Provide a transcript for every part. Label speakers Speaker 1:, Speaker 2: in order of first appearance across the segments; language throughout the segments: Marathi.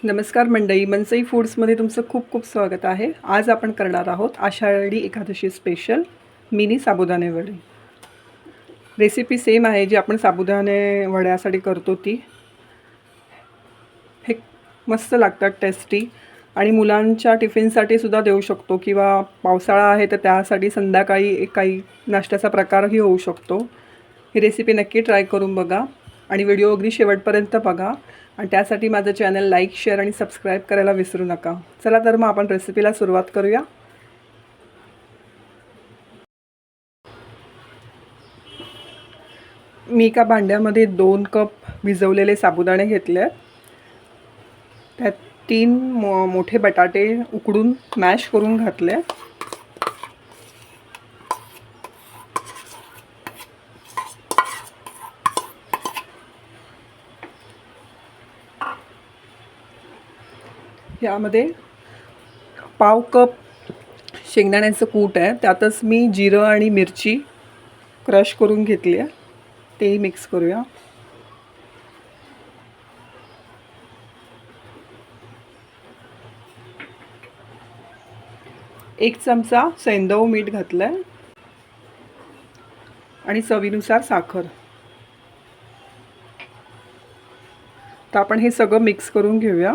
Speaker 1: नमस्कार मंडळी, मनसई फूड्समध्ये तुमचं खूप खूप स्वागत आहे। आज आपण करणार आहोत आषाढी एकादशी स्पेशल मिनी साबुदाणे वडे। रेसिपी सेम आहे जी आपण साबुदाणे वड्यासाठी करतो ती। हे मस्त लागतात, टेस्टी, आणि मुलांच्या टिफिनसाठी सुद्धा देऊ शकतो किंवा पावसाळा आहे तर त्यासाठी संध्याकाळी काही नाश्त्याचा प्रकारही होऊ शकतो। ही रेसिपी नक्की ट्राय करून बघा आणि व्हिडिओ अगदी शेवटपर्यंत बघा आणि त्यासाठी माझं चॅनल लाईक, शेअर आणि सबस्क्राईब करायला विसरू नका। चला तर मग आपण रेसिपीला सुरुवात करूया। मी एका भांड्यामध्ये 2 कप भिजवलेले साबुदाणे घेतले। त्यात 3 मोठे बटाटे उकडून मॅश करून घातले। यामध्ये पाव कप शेंगदाण्याचं कूट आहे, त्यातच मी जिरं आणि मिरची क्रश करून घेतली आहे, तेही मिक्स करूया। एक चमचा सैंधव मीठ घातलंय आणि चवीनुसार साखर। तर आपण हे सगळं मिक्स करून घेऊया।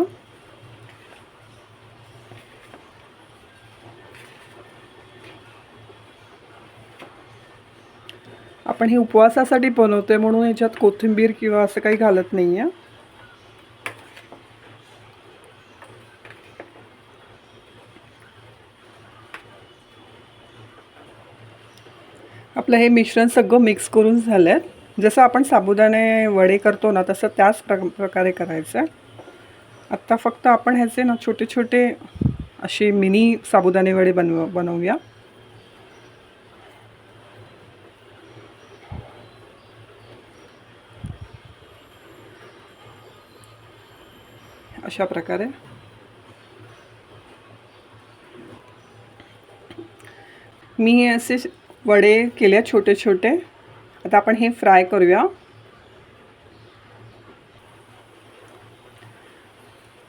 Speaker 1: आपण हे उपवासासाठी बनवतोय म्हणून याच्यात कोथिंबीर किंवा असं काही घालत नाही आहे। आपलं हे मिश्रण सगळं मिक्स करून झालंय। जसं आपण साबुदाणे वडे करतो ना तसं त्याच प्रकारे करायचं आहे। आता फक्त आपण ह्याचे ना छोटे छोटे असे मिनी साबुदाणे वडे बनवूया। अशा प्रकारे मी असे वडे केले छोटे छोटे। आता आपण हे फ्राय करूया।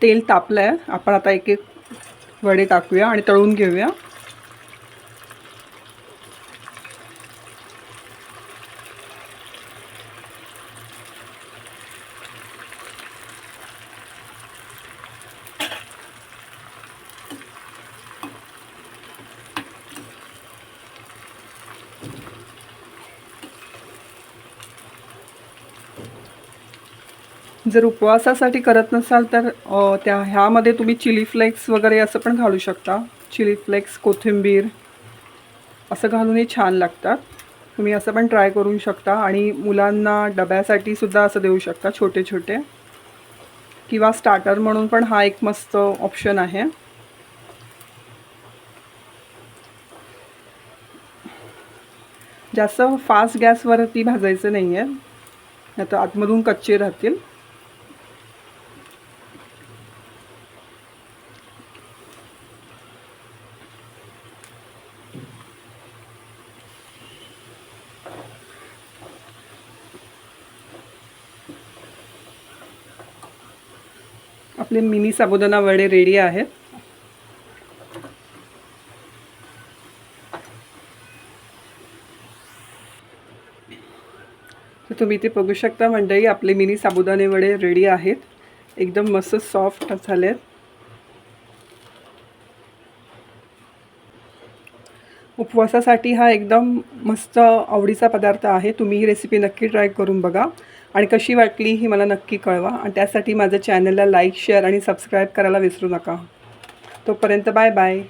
Speaker 1: तेल तापलंय, आपण आता एक एक वडे टाकूया आणि तळून घेऊया। जर उपवासासाठी करत नसाल तर ह्यामध्ये तुम्ही चिली फ्लेक्स वगैरे असं पण घालू शकता। चिली फ्लेक्स, कोथिंबीर असं घालूनही छान लागतात। तुम्ही असं पण ट्राय करू शकता आणि मुलांना डब्यासाठी सुद्धा असं देऊ शकता छोटे छोटे, किंवा स्टार्टर म्हणून पण हा एक मस्त ऑप्शन आहे। जास्त फास्ट गॅसवरती भाजायचं नाही आहे, नाहीतर आतमधून कच्चे राहतील। आपले मिनी साबुदाणा वडे रेडी आहेत। तर तुम्ही इथे बघू शकता मंडळी, आपले मिनी साबुदाणे वडे रेडी आहेत। एकदम मस्त सॉफ्ट झालेत। उपवासासाठी हा एकदम मस्त आवडीचा पदार्थ आहे। तुम्ही ही रेसिपी नक्की ट्राय करून बघा आणि कशी वाटली ही मला नक्की कळवा आणि त्यासाठी माझ्या चॅनलला लाईक, शेअर आणि सबस्क्राईब करायला विसरू नका। तोपर्यंत बाय बाय।